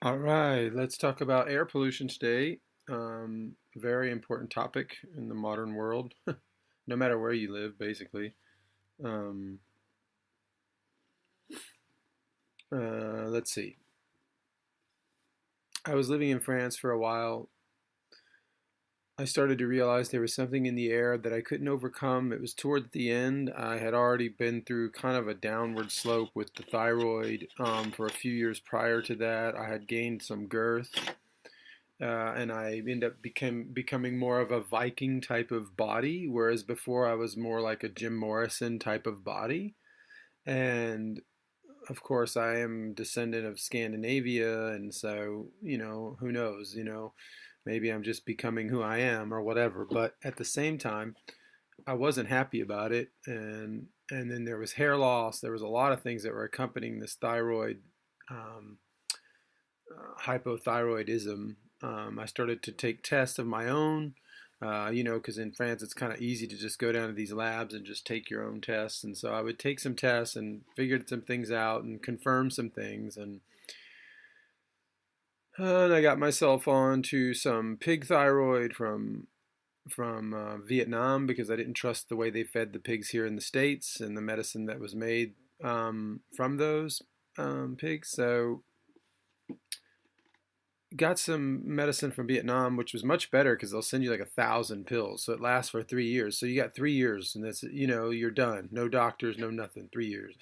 All right, let's talk about air pollution today. Very important topic in the modern world, no matter where you live, basically. Um, let's see. I was living in France for a while. I started to realize there was something in the air that I couldn't overcome. It was toward the end. I had already been through kind of a downward slope with the thyroid for a few years prior to that. I had gained some girth. And I ended up becoming more of a Viking type of body, whereas before I was more like a Jim Morrison type of body. And of course, I am descendant of Scandinavia, and so who knows? Maybe I'm just becoming who I am or whatever. But at the same time, I wasn't happy about it, and then there was hair loss. There was a lot of things that were accompanying this thyroid um, hypothyroidism. I started to take tests of my own, because in France it's kind of easy to just go down to these labs and just take your own tests. And so I would take some tests and figured some things out and confirm some things. And I got myself on to some pig thyroid from Vietnam because I didn't trust the way they fed the pigs here in the States and the medicine that was made from those pigs. So got some medicine from Vietnam, which was much better because they'll send you like 1,000 pills, so it lasts for 3 years. So you got 3 years, and that's you're done. No doctors, no nothing. 3 years,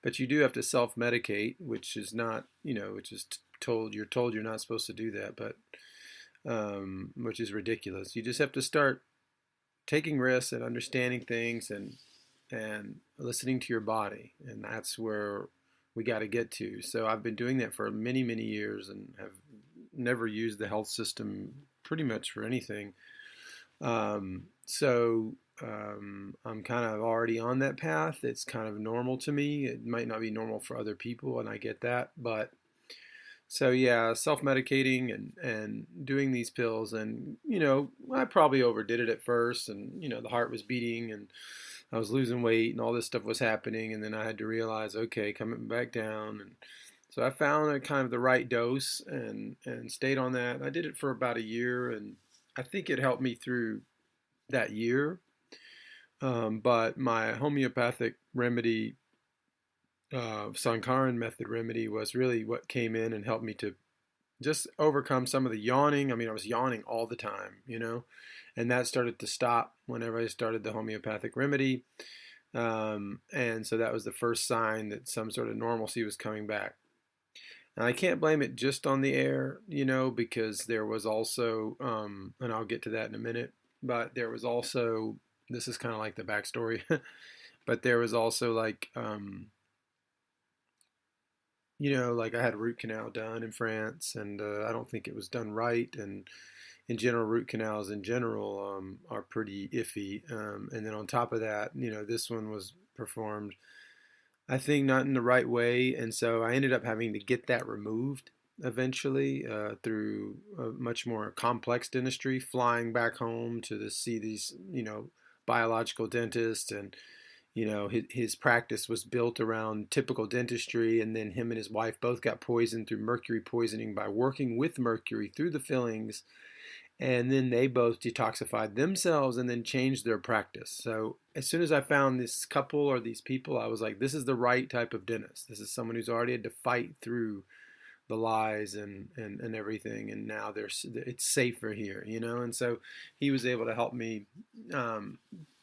but you do have to self-medicate, which is not which is told you're not supposed to do that, but which is ridiculous. You just have to start taking risks and understanding things and listening to your body, and that's where we got to get to. So I've been doing that for many years and have never used the health system pretty much for anything. I'm kind of already on that path. It's kind of normal to me. It might not be normal for other people, and I get that. But so yeah, self-medicating and doing these pills, and I probably overdid it at first, and the heart was beating, and I was losing weight, and all this stuff was happening, and then I had to realize, okay, coming back down, and so I found a kind of the right dose and stayed on that. I did it for about a year, and I think it helped me through that year. But my homeopathic remedy, Sankaran method remedy, was really what came in and helped me to just overcome some of the yawning. I mean, I was yawning all the time, and that started to stop whenever I started the homeopathic remedy. And so that was the first sign that some sort of normalcy was coming back. And I can't blame it just on the air, because there was also, and I'll get to that in a minute, but there was also, this is kind of like the backstory, but there was also like I had a root canal done in France, and I don't think it was done right. And in general, root canals in general are pretty iffy. And then on top of that, this one was performed, I think, not in the right way. And so I ended up having to get that removed eventually through a much more complex dentistry, flying back home to see these, biological dentists. And his practice was built around typical dentistry, and then him and his wife both got poisoned through mercury poisoning by working with mercury through the fillings, and then they both detoxified themselves and then changed their practice. So as soon as I found this couple or these people, I was like, this is the right type of dentist. This is someone who's already had to fight through the lies and everything, and now it's safer here, and so he was able to help me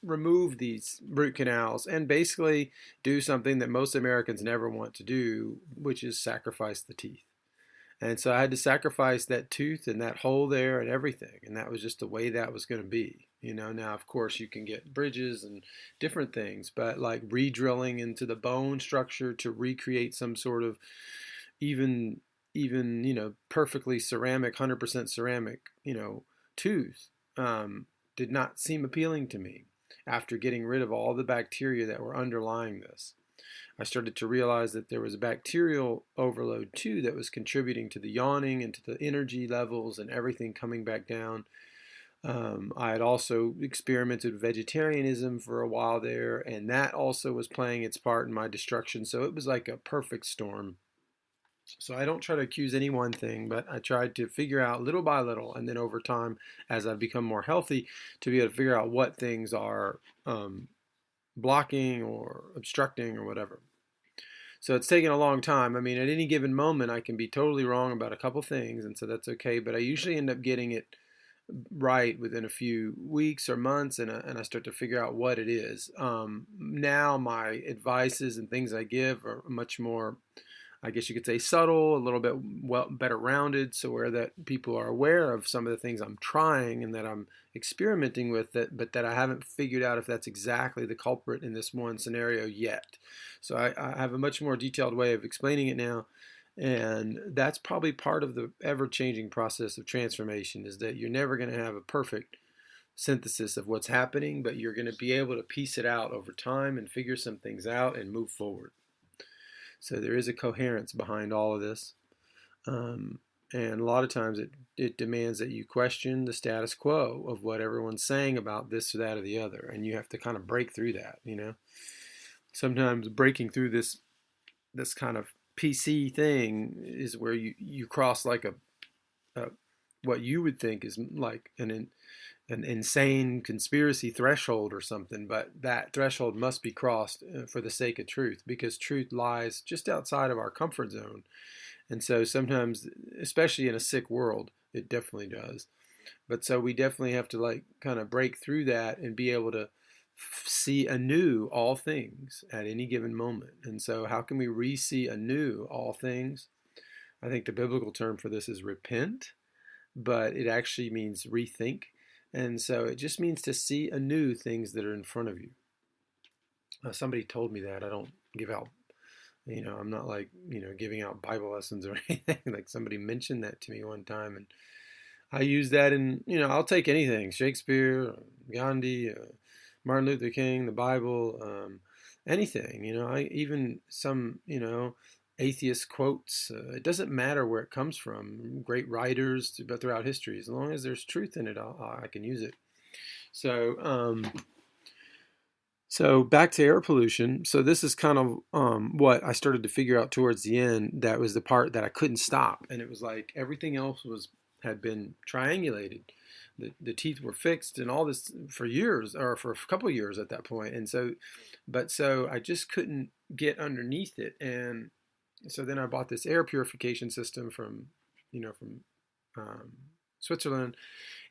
remove these root canals and basically do something that most Americans never want to do, which is sacrifice the teeth. And so I had to sacrifice that tooth and that hole there and everything. And that was just the way that was going to be. Now, of course, you can get bridges and different things, but like re-drilling into the bone structure to recreate some sort of even, perfectly ceramic, 100% ceramic, tooth did not seem appealing to me after getting rid of all the bacteria that were underlying this. I started to realize that there was a bacterial overload too that was contributing to the yawning and to the energy levels and everything coming back down. I had also experimented with vegetarianism for a while there, and that also was playing its part in my destruction. So it was like a perfect storm. So I don't try to accuse any one thing, but I tried to figure out little by little, and then over time, as I've become more healthy, to be able to figure out what things are blocking or obstructing or whatever. So it's taken a long time. I mean, at any given moment, I can be totally wrong about a couple things, and so that's okay. But I usually end up getting it right within a few weeks or months, and I start to figure out what it is. Now my advices and things I give are much more, I guess you could say, subtle, a little bit better rounded, so where that people are aware of some of the things I'm trying and that I'm experimenting with, but that I haven't figured out if that's exactly the culprit in this one scenario yet. So I have a much more detailed way of explaining it now, and that's probably part of the ever-changing process of transformation, is that you're never going to have a perfect synthesis of what's happening, but you're going to be able to piece it out over time and figure some things out and move forward. So there is a coherence behind all of this. And a lot of times it demands that you question the status quo of what everyone's saying about this or that or the other. And you have to kind of break through that, you know. Sometimes breaking through this kind of PC thing is where you cross like a what you would think is like an insane conspiracy threshold or something, but that threshold must be crossed for the sake of truth, because truth lies just outside of our comfort zone. And so sometimes, especially in a sick world, it definitely does. But so we definitely have to like kind of break through that and be able to see anew all things at any given moment. And so how can we re-see anew all things? I think the biblical term for this is repent, but it actually means rethink. And so it just means to see anew things that are in front of you. Somebody told me that. I don't give out, I'm not like, giving out Bible lessons or anything. Like somebody mentioned that to me one time, and I use that in, I'll take anything, Shakespeare, Gandhi, Martin Luther King, the Bible, anything, even some, atheist quotes. It doesn't matter where it comes from. Great writers throughout history. As long as there's truth in it, I can use it. So back to air pollution. So this is kind of what I started to figure out towards the end. That was the part that I couldn't stop, and it was like everything else had been triangulated. The teeth were fixed and all this for years, or for a couple of years at that point. And so I just couldn't get underneath it. And so then I bought this air purification system from Switzerland.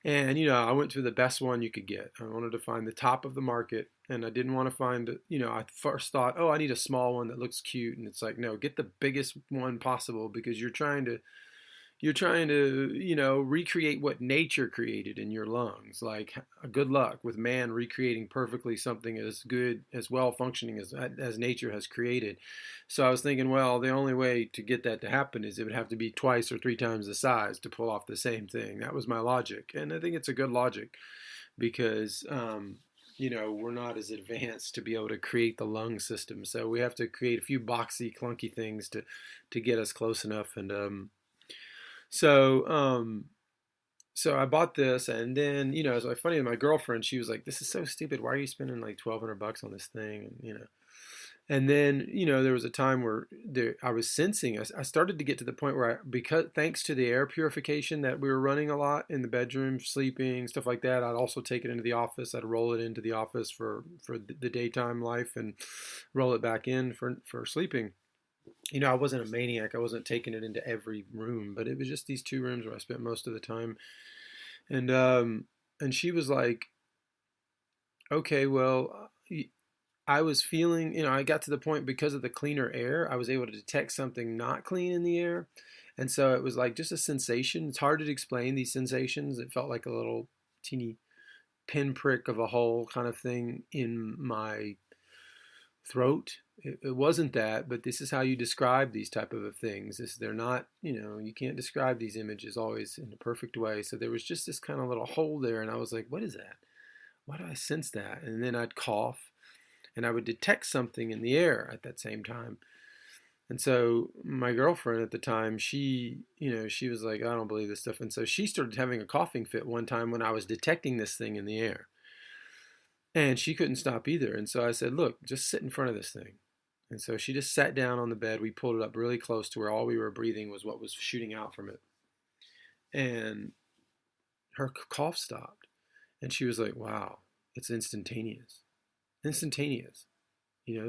And, I went to the best one you could get. I wanted to find the top of the market, and I didn't want to find, I first thought, oh, I need a small one that looks cute. And it's like, no, get the biggest one possible, because you're trying to, recreate what nature created in your lungs. Like, good luck with man recreating perfectly something as good, as well functioning as nature has created. So I was thinking, well, the only way to get that to happen is it would have to be twice or three times the size to pull off the same thing. That was my logic. And I think it's a good logic, because, we're not as advanced to be able to create the lung system. So we have to create a few boxy, clunky things to get us close enough. And, So I bought this, and then, it was like funny. My girlfriend, she was like, "This is so stupid. Why are you spending like $1,200 on this thing?" And then, there was a time where I was sensing, I started to get to the point where because thanks to the air purification that we were running a lot in the bedroom, sleeping, stuff like that, I'd also take it into the office. I'd roll it into the office for the daytime life and roll it back in for sleeping. I wasn't a maniac. I wasn't taking it into every room, but it was just these two rooms where I spent most of the time. And she was like, okay, well, I was feeling, I got to the point, because of the cleaner air, I was able to detect something not clean in the air. And so it was like just a sensation. It's hard to explain these sensations. It felt like a little teeny pinprick of a hole kind of thing in my throat. It wasn't that, but this is how you describe these type of things. They're not, you can't describe these images always in a perfect way. So there was just this kind of little hole there, and I was like, what is that? Why do I sense that? And then I'd cough, and I would detect something in the air at that same time. And so my girlfriend at the time, she was like, I don't believe this stuff. And so she started having a coughing fit one time when I was detecting this thing in the air. And she couldn't stop either. And so I said, look, just sit in front of this thing. And so she just sat down on the bed. We pulled it up really close to where all we were breathing was what was shooting out from it. And her cough stopped. And she was like, wow, it's instantaneous. Instantaneous.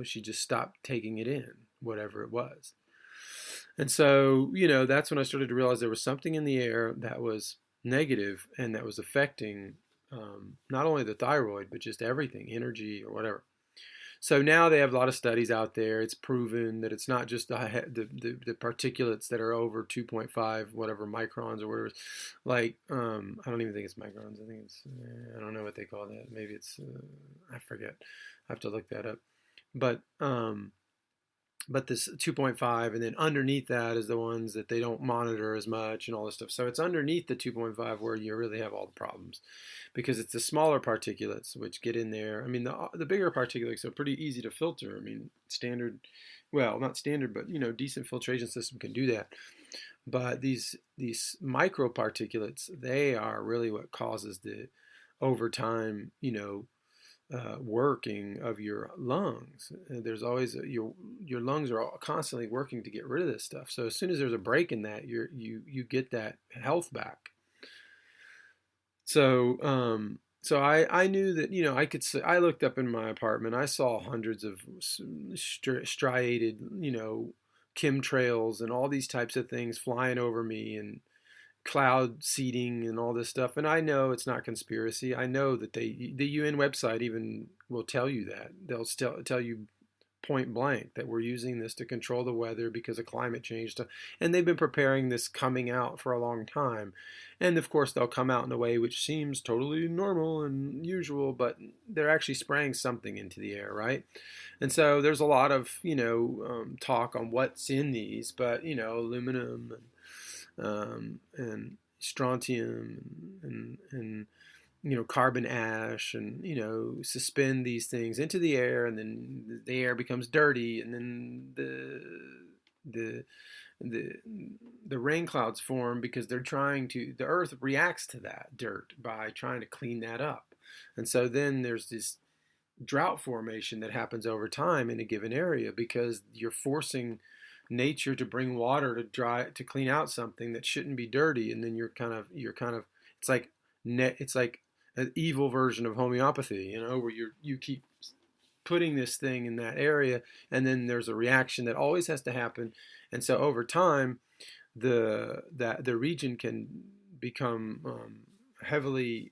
She just stopped taking it in, whatever it was. And so, that's when I started to realize there was something in the air that was negative and that was affecting not only the thyroid, but just everything, energy or whatever. So now they have a lot of studies out there. It's proven that it's not just the particulates that are over 2.5 whatever microns or whatever. Like I don't even think it's microns. I think it's I don't know what they call that. Maybe it's I forget. I have to look that up. But this 2.5, and then underneath that is the ones that they don't monitor as much and all this stuff. So it's underneath the 2.5 where you really have all the problems, because it's the smaller particulates which get in there. I mean, the bigger particulates are pretty easy to filter. I mean, standard, well, not standard, but decent filtration system can do that. But these micro particulates, they are really what causes the over time, working of your lungs. There's always your lungs are constantly working to get rid of this stuff. So as soon as there's a break in that, you get that health back. So I knew that I looked up in my apartment. I saw hundreds of striated chemtrails and all these types of things flying over me, and cloud seeding and all this stuff. And I know it's not conspiracy. I know that the UN website even will tell you that. They'll still tell you point blank that we're using this to control the weather because of climate change. And they've been preparing this coming out for a long time. And of course, they'll come out in a way which seems totally normal and usual, but they're actually spraying something into the air, right? And so there's a lot of, talk on what's in these, but, aluminum and strontium and carbon ash, and suspend these things into the air, and then the air becomes dirty, and then the rain clouds form because the earth reacts to that dirt by trying to clean that up. And so then there's this drought formation that happens over time in a given area because you're forcing nature to bring water to clean out something that shouldn't be dirty. And then you're kind of it's like an evil version of homeopathy, where you keep putting this thing in that area, and then there's a reaction that always has to happen. And so over time, the region can become heavily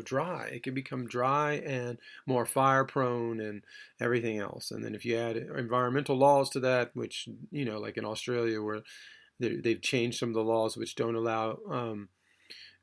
dry. It can become dry and more fire prone and everything else. And then if you add environmental laws to that, which, like in Australia, where they've changed some of the laws which don't allow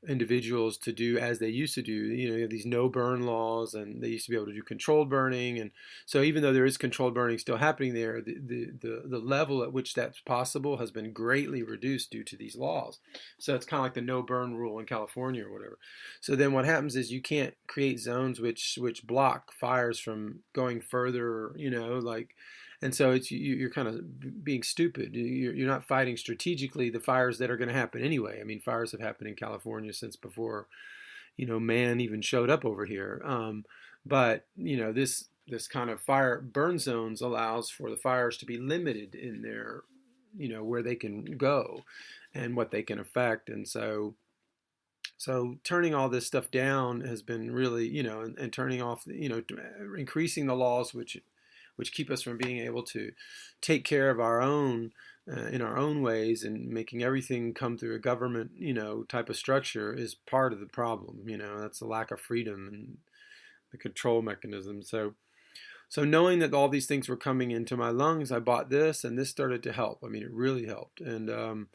individuals to do as they used to do. You have these no burn laws, and they used to be able to do controlled burning. And so even though there is controlled burning still happening there, the level at which that's possible has been greatly reduced due to these laws. So it's kind of like the no burn rule in California or whatever. So then what happens is you can't create zones which block fires from going further, and so you're kind of being stupid. You're not fighting strategically the fires that are going to happen anyway. I mean, fires have happened in California since before, man even showed up over here. But this kind of fire burn zones allows for the fires to be limited in their, where they can go and what they can affect. And so turning all this stuff down has been really, and turning off, increasing the laws which keep us from being able to take care of our own in our own ways, and making everything come through a government, type of structure is part of the problem. That's the lack of freedom and the control mechanism. So knowing that all these things were coming into my lungs, I bought this, and this started to help. I mean, it really helped. And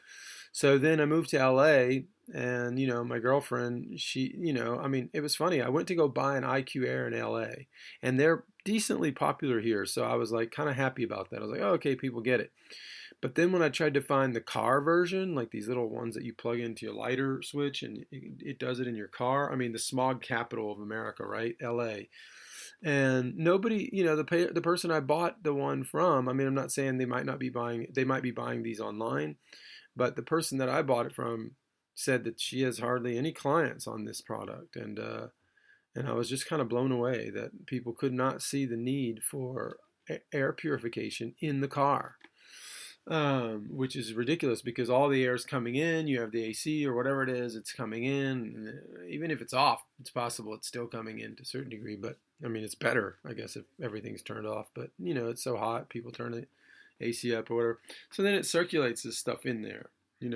so then I moved to LA, and my girlfriend, she, I mean, it was funny. I went to go buy an IQ Air in LA, and they're decently popular here. So I was like kind of happy about that. I was like, oh, okay, people get it. But then when I tried to find the car version, like these little ones that you plug into your lighter switch and it does it in your car. I mean, the smog capital of America, right? LA. And nobody, the person I bought the one from, I mean, I'm not saying they might be buying these online, but the person that I bought it from said that she has hardly any clients on this product. And I was just kind of blown away that people could not see the need for air purification in the car, which is ridiculous because all the air is coming in. You have the AC or whatever it is, it's coming in. Even if it's off, it's possible it's still coming in to a certain degree. But I mean, it's better, I guess, if everything's turned off. But it's so hot, people turn the AC up or whatever. So then it circulates this stuff in there.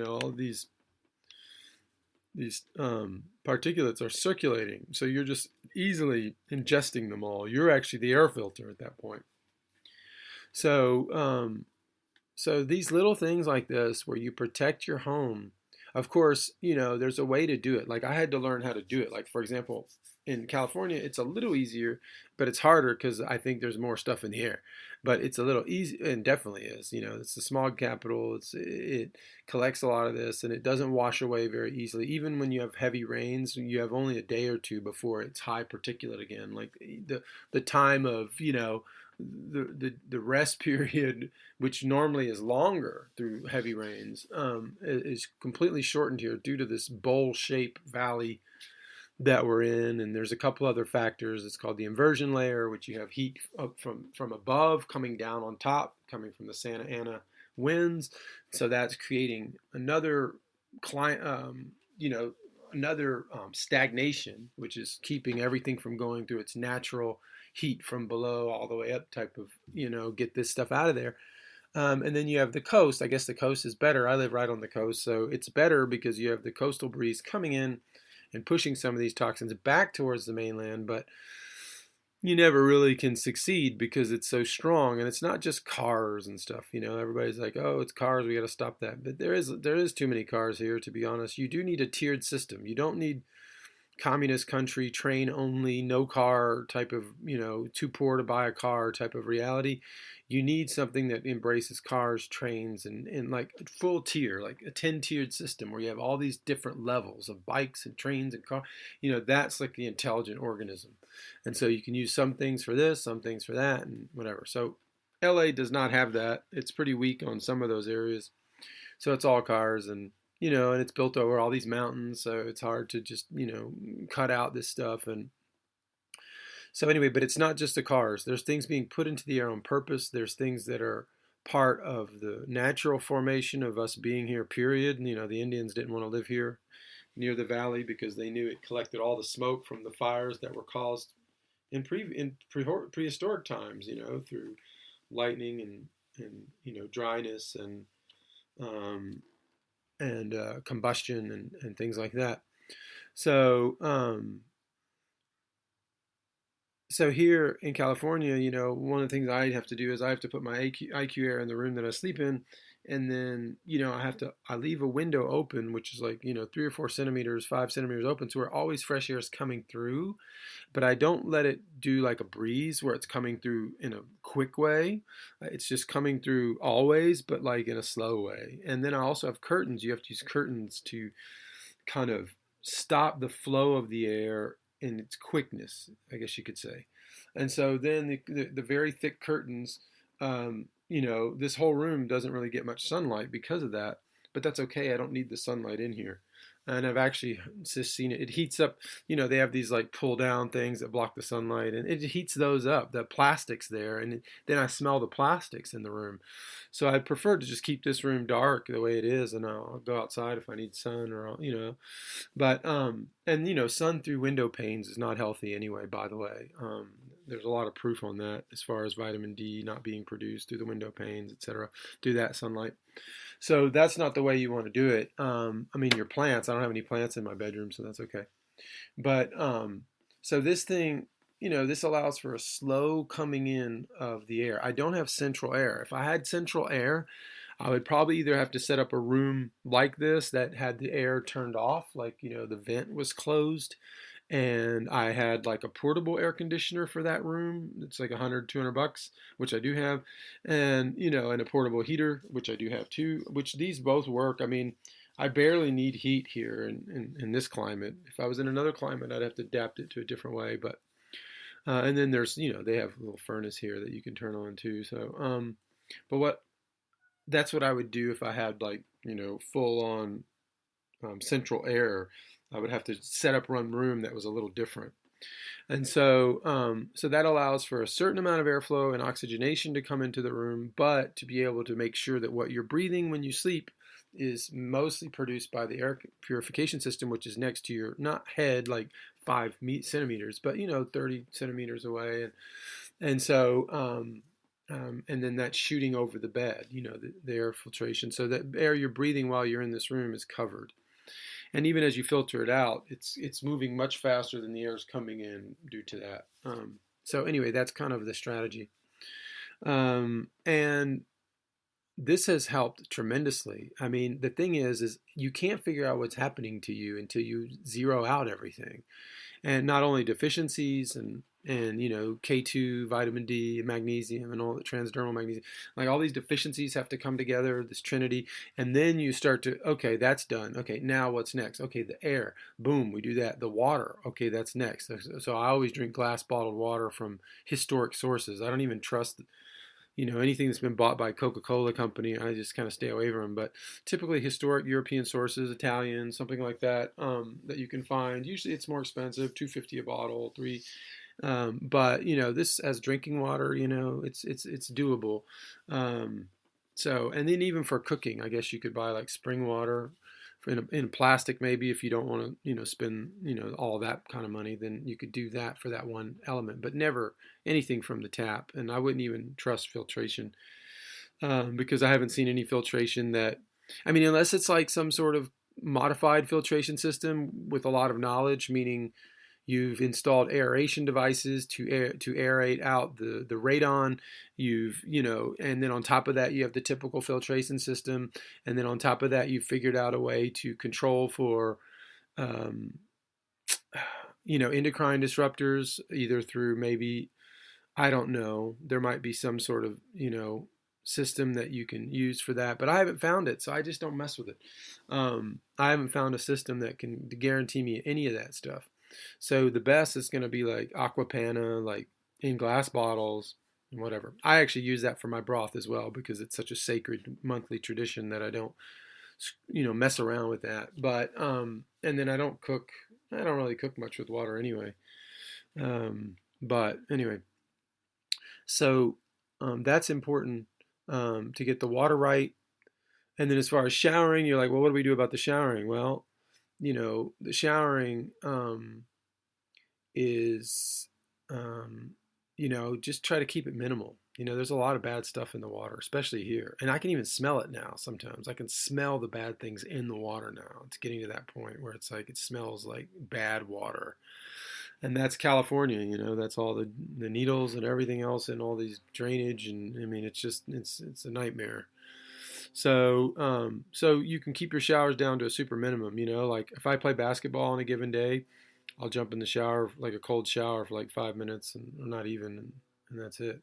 All these particulates are circulating. So you're just easily ingesting them all. You're actually the air filter at that point. So these little things like this where you protect your home, of course, there's a way to do it. Like I had to learn how to do it. Like, for example, in California, it's a little easier, but it's harder because I think there's more stuff in the air. But it's a little easy, and definitely is. It's the smog capital. It collects a lot of this, and it doesn't wash away very easily. Even when you have heavy rains, you have only a day or two before it's high particulate again. Like the time of the rest period, which normally is longer through heavy rains, is completely shortened here due to this bowl-shaped valley that we're in. And there's a couple other factors. It's called the inversion layer, which you have heat up from above coming down on top, coming from the Santa Ana winds. So that's creating another stagnation, which is keeping everything from going through its natural heat from below all the way up type of, get this stuff out of there. And then you have the coast. I guess the coast is better. I live right on the coast, so it's better because you have the coastal breeze coming in and pushing some of these toxins back towards the mainland, but you never really can succeed because it's so strong. And it's not just cars and stuff. Everybody's like, oh, it's cars, we got to stop that. But there is too many cars here, to be honest. You do need a tiered system. You don't need communist country, train only, no car type of, too poor to buy a car type of reality. You need something that embraces cars, trains, and like a full tier, like a 10-tiered system where you have all these different levels of bikes and trains and cars. That's like the intelligent organism. And so you can use some things for this, some things for that, and whatever. So LA does not have that. It's pretty weak on some of those areas. So it's all cars and it's built over all these mountains, so it's hard to just, cut out this stuff. And so anyway, but it's not just the cars. There's things being put into the air on purpose. There's things that are part of the natural formation of us being here, period. The Indians didn't want to live here near the valley because they knew it collected all the smoke from the fires that were caused in prehistoric times, through lightning and dryness and combustion and things like that. So here in California, one of the things I have to do is I have to put my IQ air in the room that I sleep in, and then I leave a window open, which is like 3 or 4 centimeters, 5 centimeters open, so where always fresh air is coming through, but I don't let it do like a breeze where it's coming through in a quick way. It's just coming through always, but like in a slow way. And then I also have curtains. You have to use curtains to kind of stop the flow of the air in its quickness, I guess you could say. And so then the very thick curtains, this whole room doesn't really get much sunlight because of that, but that's okay. I don't need the sunlight in here. And I've actually just seen it. It heats up, they have these like pull down things that block the sunlight, and it heats those up, the plastics there. And then I smell the plastics in the room. So I prefer to just keep this room dark the way it is, and I'll go outside if I need sun or, but, sun through window panes is not healthy anyway, by the way. There's a lot of proof on that as far as vitamin D not being produced through the window panes, etc., through that sunlight. So that's not the way you want to do it. Your plants, I don't have any plants in my bedroom, so that's okay. But so this thing, this allows for a slow coming in of the air. I don't have central air. If I had central air, I would probably either have to set up a room like this that had the air turned off, like, the vent was closed, and I had like a portable air conditioner for that room. It's like $100-$200, which I do have, and and a portable heater, which I do have too, which these both work. I barely need heat here in this climate. If I was in another climate, I'd have to adapt it to a different way. But and then there's they have a little furnace here that you can turn on too. So but that's what I would do if I had like full on central air. I would have to set up one room that was a little different. And so that allows for a certain amount of airflow and oxygenation to come into the room, but to be able to make sure that what you're breathing when you sleep is mostly produced by the air purification system, which is next to your, not head, like 5 centimeters, but 30 centimeters away. And then that's shooting over the bed, the air filtration. So that air you're breathing while you're in this room is covered. And even as you filter it out, it's moving much faster than the air is coming in due to that. So anyway, that's kind of the strategy. And this has helped tremendously. I mean, the thing is you can't figure out what's happening to you until you zero out everything, and not only deficiencies and K2, vitamin D, magnesium, and all the transdermal magnesium, like all these deficiencies have to come together, this trinity, and then you start to, okay, that's done. Okay, now what's next? Okay, the air, boom, we do that. The water, okay, that's next. So I always drink glass bottled water from historic sources. I don't even trust anything that's been bought by Coca-Cola company. I just kind of stay away from them. But typically historic European sources, Italian, something like that, that you can find. Usually it's more expensive, $2.50 a bottle, three. But this as drinking water, it's doable. So, and then even for cooking, I guess you could buy like spring water in plastic, maybe, if you don't want to spend all that kind of money. Then you could do that for that one element, but never anything from the tap. And I wouldn't even trust filtration, because I haven't seen any filtration that, I mean, unless it's like some sort of modified filtration system with a lot of knowledge, meaning you've installed aeration devices to aerate out the radon. And then on top of that, you have the typical filtration system. And then on top of that, you've figured out a way to control for, endocrine disruptors, either through maybe, I don't know, there might be some sort of, system that you can use for that, but I haven't found it, so I just don't mess with it. I haven't found a system that can guarantee me any of that stuff. So the best is going to be like Aquapana, like in glass bottles and whatever. I actually use that for my broth as well, because it's such a sacred monthly tradition that I don't, mess around with that. But and then I don't really cook much with water anyway. But anyway, so that's important, to get the water right. And then as far as showering, you're like, well, what do we do about the showering? Well, the showering is, just try to keep it minimal. There's a lot of bad stuff in the water, especially here. And I can even smell it now sometimes. I can smell the bad things in the water now. It's getting to that point where it's like it smells like bad water. And that's California, that's all the needles and everything else and all these drainage. And I mean, it's a nightmare. So you can keep your showers down to a super minimum. Like if I play basketball on a given day, I'll jump in the shower, like a cold shower, for like 5 minutes, and or not even, and that's it.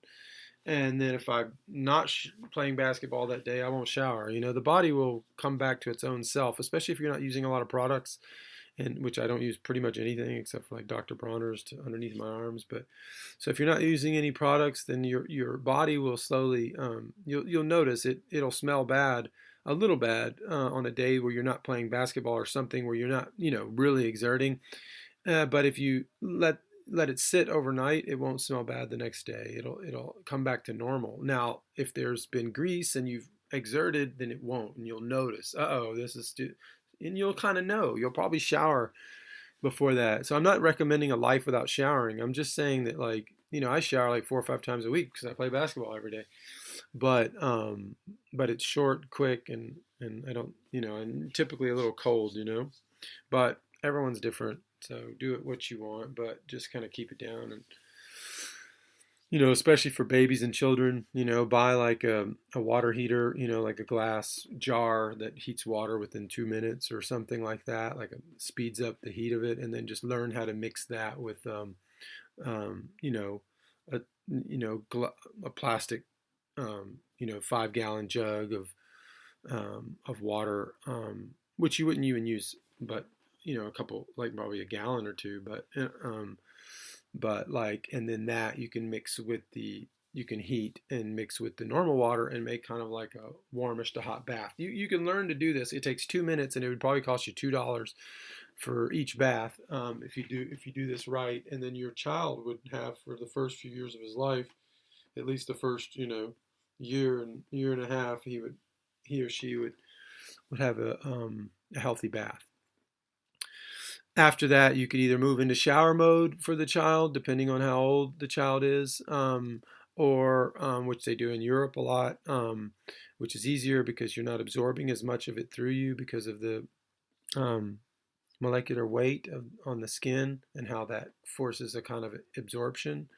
And then if I'm not playing basketball that day, I won't shower. The body will come back to its own self, especially if you're not using a lot of products, and which I don't use pretty much anything except for like Dr. Bronner's underneath my arms. But so if you're not using any products, then your body will slowly, you'll notice it'll smell bad, a little bad, on a day where you're not playing basketball or something where you're not really exerting. But if you let it sit overnight, it won't smell bad the next day. It'll come back to normal. Now, if there's been grease and you've exerted, then it won't, and you'll notice, this is and you'll kind of know. You'll probably shower before that. So I'm not recommending a life without showering. I'm just saying that, like, I shower like 4 or 5 times a week because I play basketball every day. But it's short, quick, and I don't, and typically a little cold, But everyone's different, so do it what you want, but just kind of keep it down. And especially for babies and children, buy like a water heater, like a glass jar that heats water within 2 minutes or something like that, like speeds up the heat of it, and then just learn how to mix that with, a plastic, 5-gallon jug of water, which you wouldn't even use, but, a couple, like probably a gallon or two, but like, and then that you can mix with the, you can heat and mix with the normal water and make kind of like a warmish to hot bath. You can learn to do this. It takes 2 minutes, and it would probably cost you $2 for each bath, if you do this right. And then your child would have, for the first few years of his life, at least the first year and a half, he or she would have a healthy bath. After that, you could either move into shower mode for the child, depending on how old the child is, or which they do in Europe a lot, which is easier because you're not absorbing as much of it through you because of the molecular weight on the skin and how that forces a kind of absorption.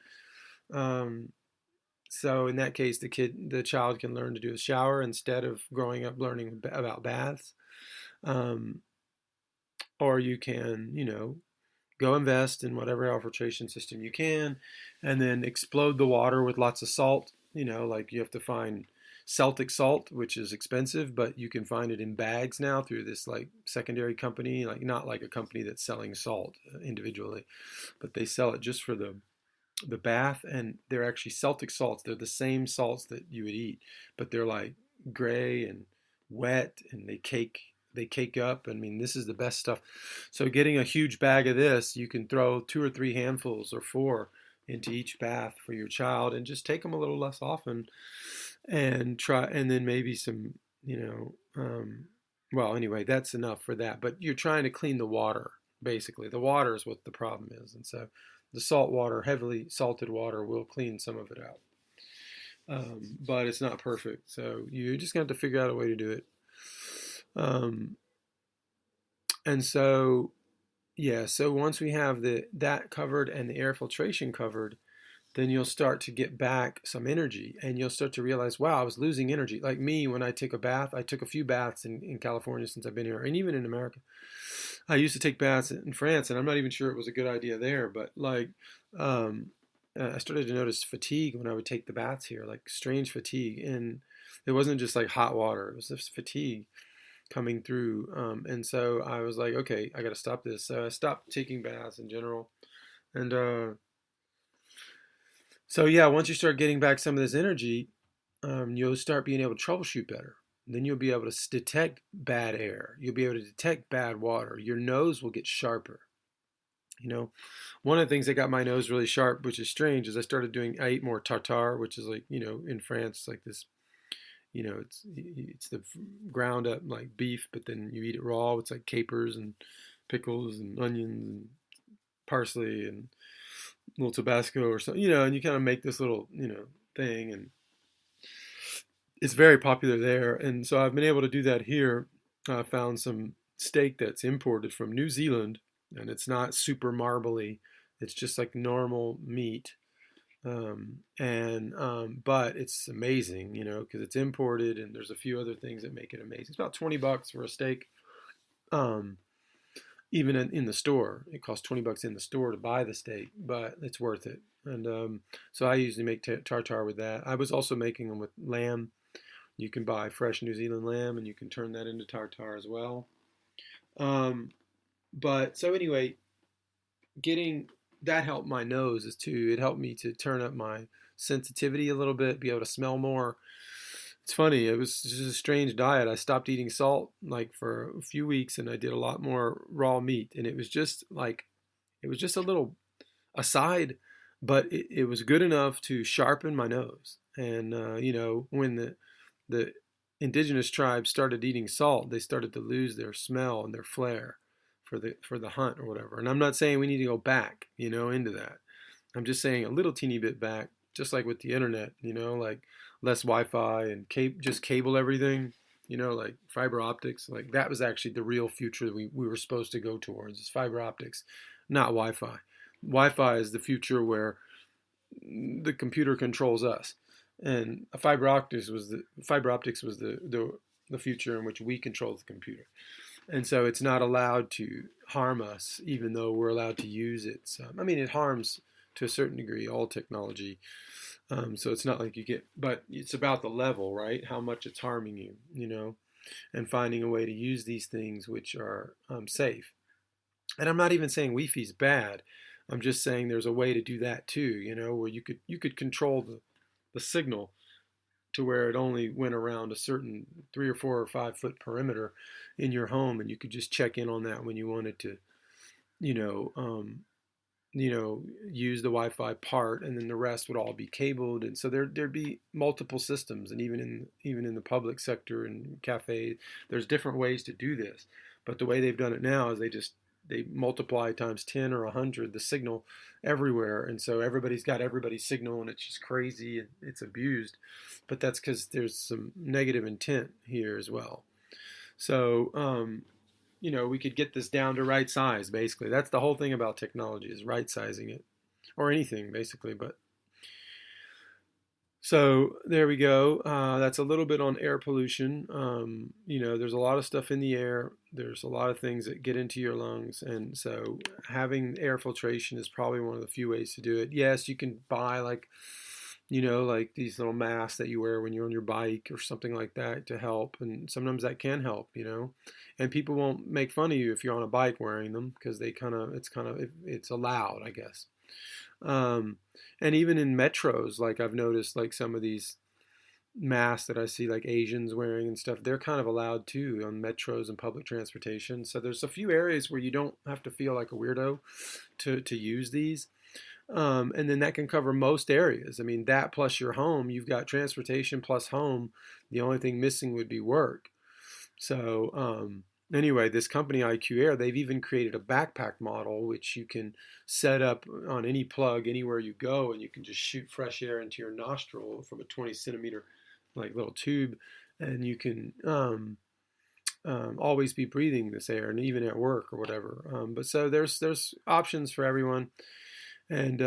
So in that case, the child can learn to do a shower instead of growing up learning about baths. Or you can, go invest in whatever filtration system you can, and then explode the water with lots of salt. Like you have to find Celtic salt, which is expensive, but you can find it in bags now through this like secondary company, like not like a company that's selling salt individually, but they sell it just for the bath, and they're actually Celtic salts. They're the same salts that you would eat, but they're like gray and wet, and they cake up. I mean, this is the best stuff. So getting a huge bag of this, you can throw 2 or 3 handfuls or 4 into each bath for your child, and just take them a little less often, and try, and then maybe some, well, anyway, that's enough for that. But you're trying to clean the water, basically. The water is what the problem is. And so the salt water, heavily salted water, will clean some of it out. But it's not perfect. So you're just going to have to figure out a way to do it. And so, yeah, so once we have that covered and the air filtration covered, then you'll start to get back some energy, and you'll start to realize, wow, I was losing energy. Like me, when I take a bath, I took a few baths in California since I've been here, and even in America. I used to take baths in France, and I'm not even sure it was a good idea there, but like, I started to notice fatigue when I would take the baths here, like strange fatigue. And it wasn't just like hot water, it was just fatigue coming through. And so I was like, okay, I got to stop this. So I stopped taking baths in general. And so yeah, once you start getting back some of this energy, you'll start being able to troubleshoot better. Then you'll be able to detect bad air. You'll be able to detect bad water. Your nose will get sharper. One of the things that got my nose really sharp, which is strange, is I ate more tartare, which is like, in France, like this, it's the ground up like beef, but then you eat it raw. It's like capers and pickles and onions and parsley and a little Tabasco or something, and you kind of make this little, thing, and it's very popular there. And so I've been able to do that here. I found some steak that's imported from New Zealand, and it's not super marbly. It's just like normal meat. But it's amazing, because it's imported, and there's a few other things that make it amazing. It's about $20 for a steak. Even in the store, it costs $20 in the store to buy the steak, but it's worth it. And so I usually make tartare with that. I was also making them with lamb. You can buy fresh New Zealand lamb, and you can turn that into tartare as well. But so anyway, getting that helped my nose too. It helped me to turn up my sensitivity a little bit, be able to smell more. It's funny, it was just a strange diet. I stopped eating salt like for a few weeks, and I did a lot more raw meat, and it was just a little aside, but it was good enough to sharpen my nose. And when the indigenous tribes started eating salt, they started to lose their smell and their flair for the hunt or whatever. And I'm not saying we need to go back, into that. I'm just saying a little teeny bit back, just like with the internet, like less Wi-Fi and just cable everything, like fiber optics. Like that was actually the real future that we were supposed to go towards, is fiber optics, not Wi-Fi. Wi-Fi is the future where the computer controls us, and fiber optics was the future in which we control the computer. And so it's not allowed to harm us, even though we're allowed to use it. So, I mean, it harms to a certain degree all technology. So it's not like but it's about the level, right? How much it's harming you, and finding a way to use these things which are safe. And I'm not even saying Wi-Fi is bad. I'm just saying there's a way to do that too, where you could control the signal to where it only went around a certain 3 or 4 or 5 foot perimeter in your home, and you could just check in on that when you wanted to, you know, use the Wi-Fi part, and then the rest would all be cabled. And so there'd be multiple systems, and even in the public sector and cafes, there's different ways to do this. But the way they've done it now is they multiply times 10 or 100 the signal everywhere, and so everybody's got everybody's signal, and it's just crazy and it's abused. But that's because there's some negative intent here as well. So we could get this down to right size, basically. That's the whole thing about technology, is right sizing it, or anything basically. But so there we go. That's a little bit on air pollution. There's a lot of stuff in the air. There's a lot of things that get into your lungs, and so having air filtration is probably one of the few ways to do it. Yes, you can buy like these little masks that you wear when you're on your bike or something like that to help, and sometimes that can help. And people won't make fun of you if you're on a bike wearing them, because it's allowed, I guess. And even in metros, like I've noticed, like some of these masks that I see like Asians wearing and stuff, they're kind of allowed too on metros and public transportation. So there's a few areas where you don't have to feel like a weirdo to use these. And then that can cover most areas. I mean, that plus your home, you've got transportation plus home. The only thing missing would be work. So anyway, this company IQ Air, they've even created a backpack model which you can set up on any plug anywhere you go, and you can just shoot fresh air into your nostril from a 20 centimeter like little tube, and you can always be breathing this air, and even at work or whatever. But so there's options for everyone. And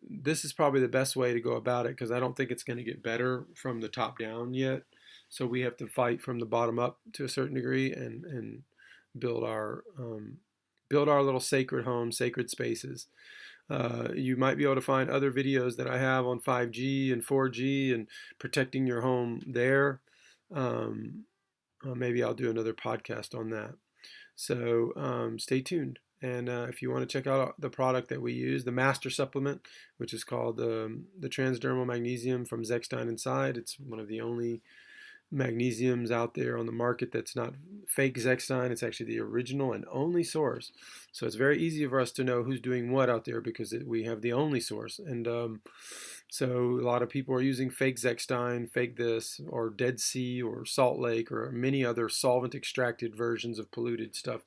this is probably the best way to go about it, because I don't think it's going to get better from the top down yet. So we have to fight from the bottom up to a certain degree, and build our little sacred home, sacred spaces. You might be able to find other videos that I have on 5G and 4G and protecting your home there. Maybe I'll do another podcast on that. So stay tuned. And if you want to check out the product that we use, the master supplement, which is called the transdermal magnesium from Zechstein Inside, it's one of the only magnesiums out there on the market that's not fake Zechstein. It's actually the original and only source. So it's very easy for us to know who's doing what out there, because we have the only source. And so a lot of people are using fake Zechstein, fake this, or Dead Sea, or Salt Lake, or many other solvent extracted versions of polluted stuff.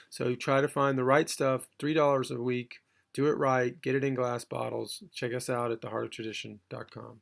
So try to find the right stuff. $3 a week. Do it right. Get it in glass bottles. Check us out at theheartoftradition.com.